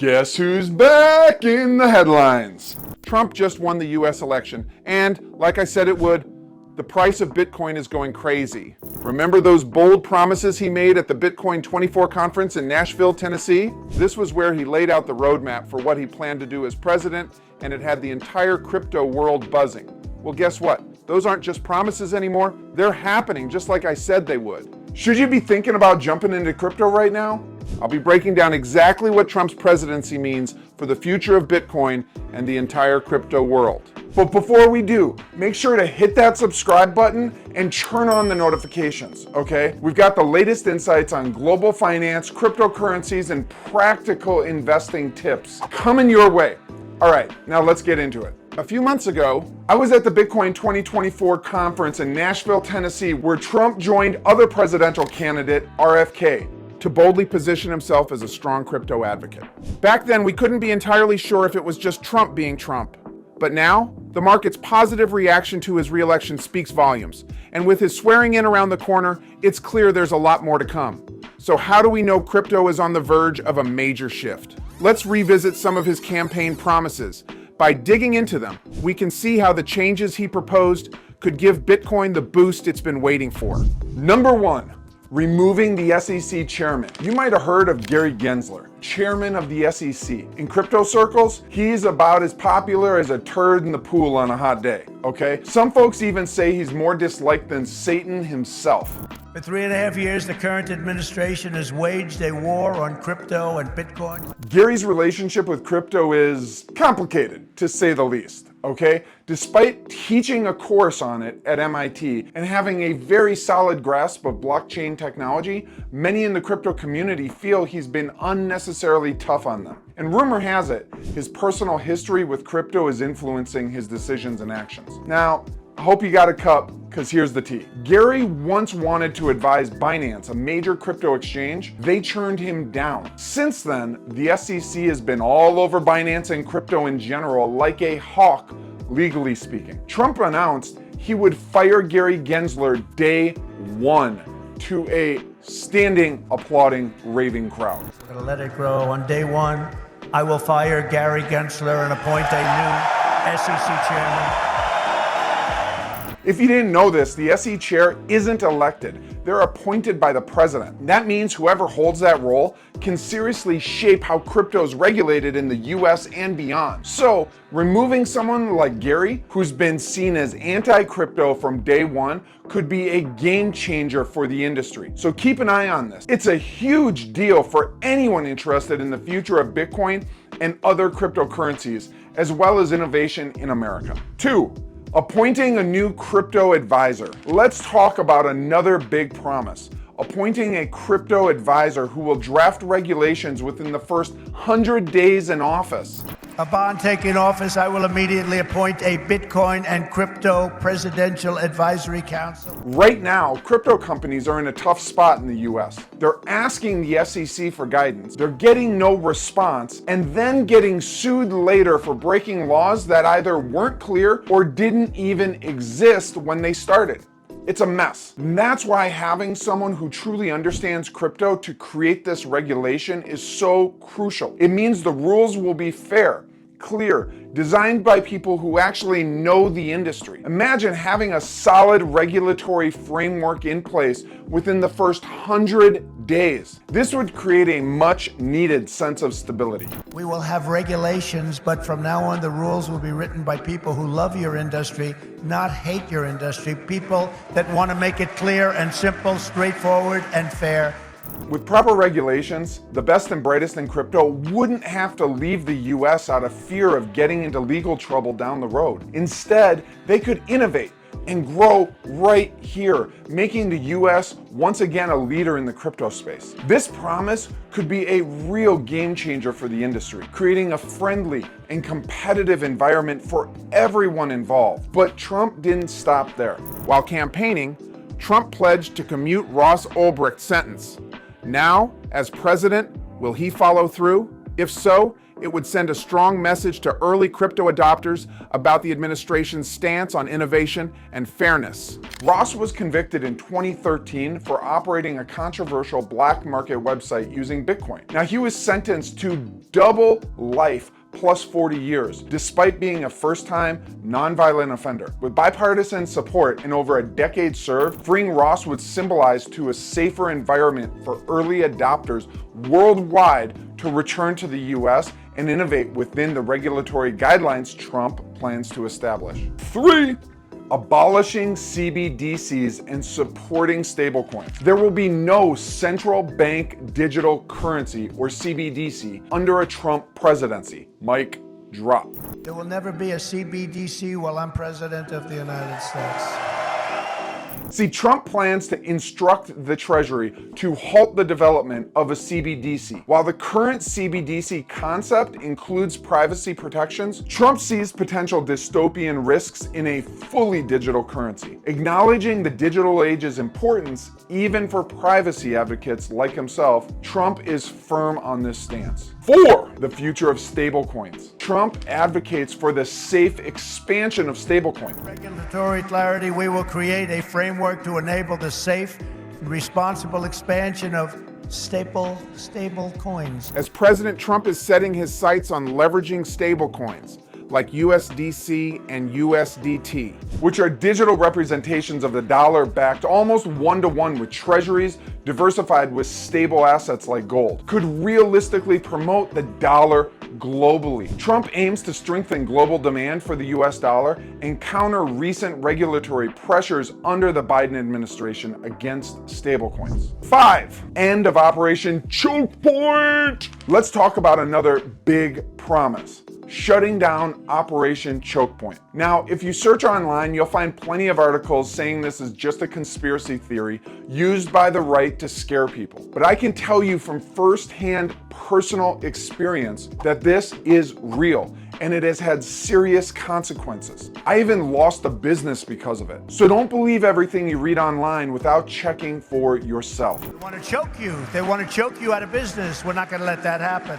Guess who's back in the headlines? Trump just won the US election, and like I said it would, the price of Bitcoin is going crazy. Remember those bold promises he made at the Bitcoin 24 conference in Nashville, Tennessee? This was where he laid out the roadmap for what he planned to do as president, and it had the entire crypto world buzzing. Well, guess what? Those aren't just promises anymore. They're happening just like I said they would. Should you be thinking about jumping into crypto right now? I'll be breaking down exactly what Trump's presidency means for the future of Bitcoin and the entire crypto world. But before we do, make sure to hit that subscribe button and turn on the notifications, okay? We've got the latest insights on global finance, cryptocurrencies, and practical investing tips coming your way. All right, now let's get into it. A few months ago, I was at the Bitcoin 2024 conference in Nashville, Tennessee, where Trump joined other presidential candidate RFK to boldly position himself as a strong crypto advocate. Back then, we couldn't be entirely sure if it was just Trump being Trump. But now, the market's positive reaction to his re-election speaks volumes. And with his swearing in around the corner, it's clear there's a lot more to come. So how do we know crypto is on the verge of a major shift? Let's revisit some of his campaign promises. By digging into them, we can see how the changes he proposed could give Bitcoin the boost it's been waiting for. Number one, removing the SEC chairman. You might have heard of Gary Gensler, chairman of the SEC. In crypto circles, he's about as popular as a turd in the pool on a hot day, okay? Some folks even say he's more disliked than Satan himself. For 3.5 years, the current administration has waged a war on crypto and Bitcoin. Gary's relationship with crypto is complicated, to say the least, okay? Despite teaching a course on it at MIT and having a very solid grasp of blockchain technology, many in the crypto community feel he's been unnecessarily tough on them. And rumor has it, his personal history with crypto is influencing his decisions and actions. Now, I hope you got a cup, because here's the tea. Gary once wanted to advise Binance, a major crypto exchange. They turned him down. Since then, the SEC has been all over Binance and crypto in general like a hawk, legally speaking. Trump announced he would fire Gary Gensler day one to a standing, applauding, raving crowd. I'm gonna let it grow. On day one, I will fire Gary Gensler and appoint a new SEC chairman. If you didn't know this, the SE chair isn't elected. They're appointed by the president. That means whoever holds that role can seriously shape how crypto is regulated in the US and beyond. So, removing someone like Gary, who's been seen as anti-crypto from day one, could be a game changer for the industry. So keep an eye on this. It's a huge deal for anyone interested in the future of Bitcoin and other cryptocurrencies, as well as innovation in America. 2. Appointing a new crypto advisor. Let's talk about another big promise. Appointing a crypto advisor who will draft regulations within the first 100 days in office. Upon taking office, I will immediately appoint a Bitcoin and Crypto Presidential Advisory Council. Right now, crypto companies are in a tough spot in the US. They're asking the SEC for guidance. They're getting no response and then getting sued later for breaking laws that either weren't clear or didn't even exist when they started. It's a mess. And that's why having someone who truly understands crypto to create this regulation is so crucial. It means the rules will be fair, clear, designed by people who actually know the industry. Imagine having a solid regulatory framework in place within the first 100 days. This would create a much needed sense of stability. We will have regulations, but from now on, the rules will be written by people who love your industry, not hate your industry, people that want to make it clear and simple, straightforward, and fair. With proper regulations, the best and brightest in crypto wouldn't have to leave the US out of fear of getting into legal trouble down the road. Instead, they could innovate and grow right here, making the US once again a leader in the crypto space. This promise could be a real game changer for the industry, creating a friendly and competitive environment for everyone involved. But Trump didn't stop there. While campaigning, Trump pledged to commute Ross Ulbricht's sentence. Now, as president, will he follow through? If so, It would send a strong message to early crypto adopters about the administration's stance on innovation and fairness. Ross was convicted in 2013 for operating a controversial black market website using Bitcoin. Now, he was sentenced to double life plus 40 years, despite being a first-time nonviolent offender. With bipartisan support and over a decade served, freeing Ross would symbolize to a safer environment for early adopters worldwide to return to the US and innovate within the regulatory guidelines Trump plans to establish. 3. Abolishing CBDCs and supporting stablecoins. There will be no central bank digital currency or CBDC under a Trump presidency. Mic drop. There will never be a CBDC while I'm president of the United States. See, Trump plans to instruct the Treasury to halt the development of a CBDC. While the current CBDC concept includes privacy protections, Trump sees potential dystopian risks in a fully digital currency. Acknowledging the digital age's importance, even for privacy advocates like himself, Trump is firm on this stance. 4. The future of stablecoins. Trump advocates for the safe expansion of stablecoins. Regulatory clarity, we will create a framework to enable the safe and responsible expansion of stable coins. As President Trump is setting his sights on leveraging stablecoins like USDC and USDT, which are digital representations of the dollar backed almost one-to-one with treasuries diversified with stable assets like gold, could realistically promote the dollar globally. Trump aims to strengthen global demand for the US dollar and counter recent regulatory pressures under the Biden administration against stablecoins. 5. End of Operation Choke Point. Let's talk about another big promise: shutting down Operation Choke Point. Now, if you search online, you'll find plenty of articles saying this is just a conspiracy theory used by the right to scare people. But I can tell you from firsthand personal experience that this is real, and it has had serious consequences. I even lost a business because of it. So don't believe everything you read online without checking for yourself. They want to choke you. They want to choke you out of business. We're not going to let that happen.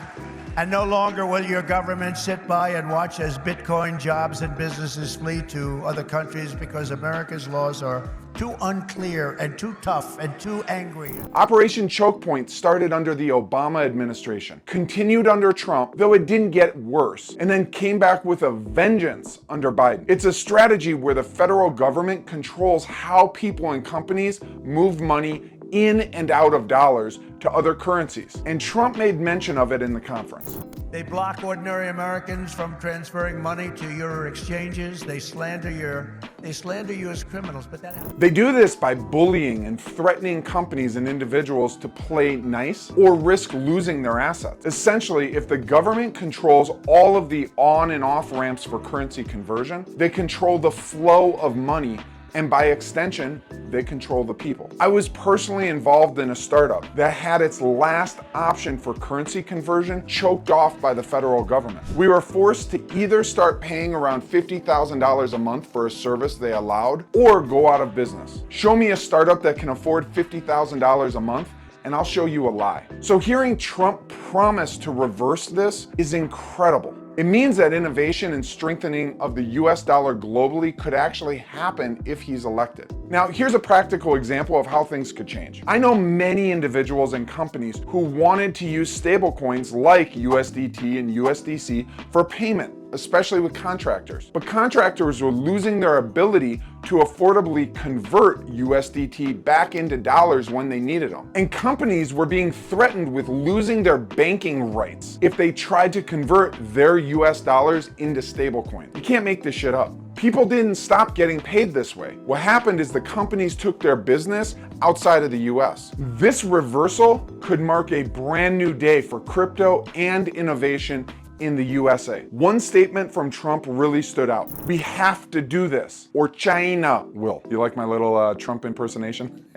And no longer will your government sit by and watch as Bitcoin jobs and businesses flee to other countries because America's laws are too unclear and too tough and too angry. Operation Choke Point started under the Obama administration, continued under Trump, though it didn't get worse, and then came back with a vengeance under Biden. It's a strategy where the federal government controls how people and companies move money in and out of dollars to other currencies. And Trump made mention of it in the conference. They block ordinary Americans from transferring money to your exchanges. They slander you as criminals, but that happens. They do this by bullying and threatening companies and individuals to play nice or risk losing their assets. Essentially, if the government controls all of the on and off ramps for currency conversion, they control the flow of money, and by extension, they control the people. I was personally involved in a startup that had its last option for currency conversion choked off by the federal government. We were forced to either start paying around $50,000 a month for a service they allowed or go out of business. Show me a startup that can afford $50,000 a month, and I'll show you a lie. So hearing Trump promise to reverse this is incredible. It means that innovation and strengthening of the US dollar globally could actually happen if he's elected. Now, here's a practical example of how things could change. I know many individuals and companies who wanted to use stablecoins like USDT and USDC for payment, especially with contractors. But contractors were losing their ability to affordably convert USDT back into dollars when they needed them. And companies were being threatened with losing their banking rights if they tried to convert their US dollars into stablecoin. You can't make this shit up. People didn't stop getting paid this way. What happened is the companies took their business outside of the US. This reversal could mark a brand new day for crypto and innovation in the USA. One statement from Trump really stood out. We have to do this, or China will. You like my little Trump impersonation?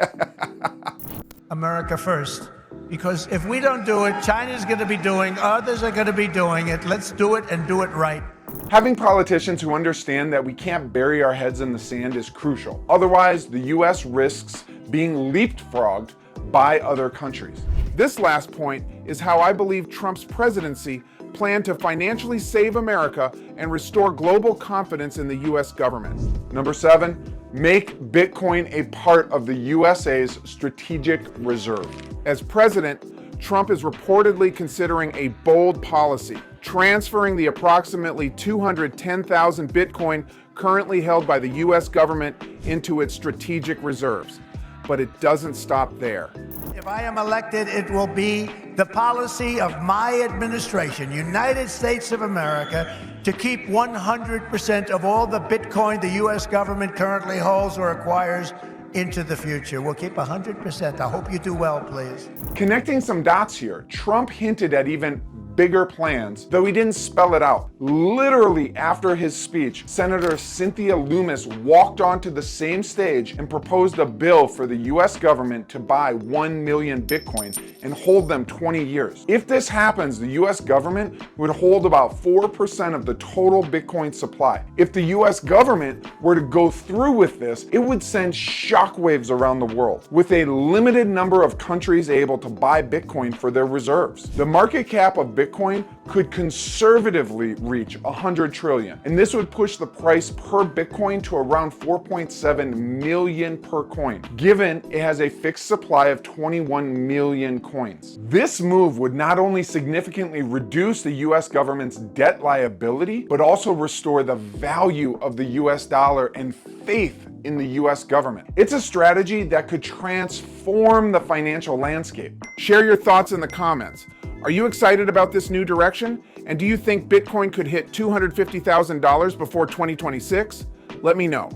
America first. Because if we don't do it, China's going to be doing, others are going to be doing it. Let's do it and do it right. Having politicians who understand that we can't bury our heads in the sand is crucial. Otherwise, the US risks being leapfrogged by other countries. This last point is how I believe Trump's presidency plan to financially save America and restore global confidence in the U.S. government. Number 7, make Bitcoin a part of the USA's strategic reserve. As president, Trump is reportedly considering a bold policy, transferring the approximately 210,000 Bitcoin currently held by the U.S. government into its strategic reserves. But it doesn't stop there. If I am elected, it will be the policy of my administration, United States of America, to keep 100% of all the Bitcoin the U.S. government currently holds or acquires into the future. We'll keep 100%. I hope you do well, please. Connecting some dots here, Trump hinted at even bigger plans, though he didn't spell it out. Literally after his speech, Senator Cynthia Lummis walked onto the same stage and proposed a bill for the US government to buy 1 million Bitcoin and hold them 20 years. If this happens, the US government would hold about 4% of the total Bitcoin supply. If the US government were to go through with this, it would send shockwaves around the world, with a limited number of countries able to buy Bitcoin for their reserves. The market cap of Bitcoin could conservatively reach 100 trillion, and this would push the price per Bitcoin to around 4.7 million per coin, given it has a fixed supply of 21 million coins. This move would not only significantly reduce the US government's debt liability, but also restore the value of the US dollar and faith in the US government. It's a strategy that could transform the financial landscape. Share your thoughts in the comments. Are you excited about this new direction? And do you think Bitcoin could hit $250,000 before 2026? Let me know.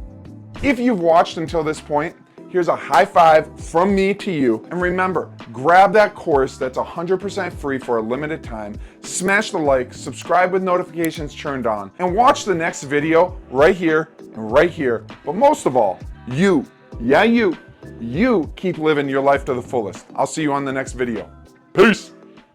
If you've watched until this point, here's a high five from me to you. And remember, grab that course that's 100% free for a limited time, smash the like, subscribe with notifications turned on, and watch the next video right here and right here. But most of all, you keep living your life to the fullest. I'll see you on the next video. Peace.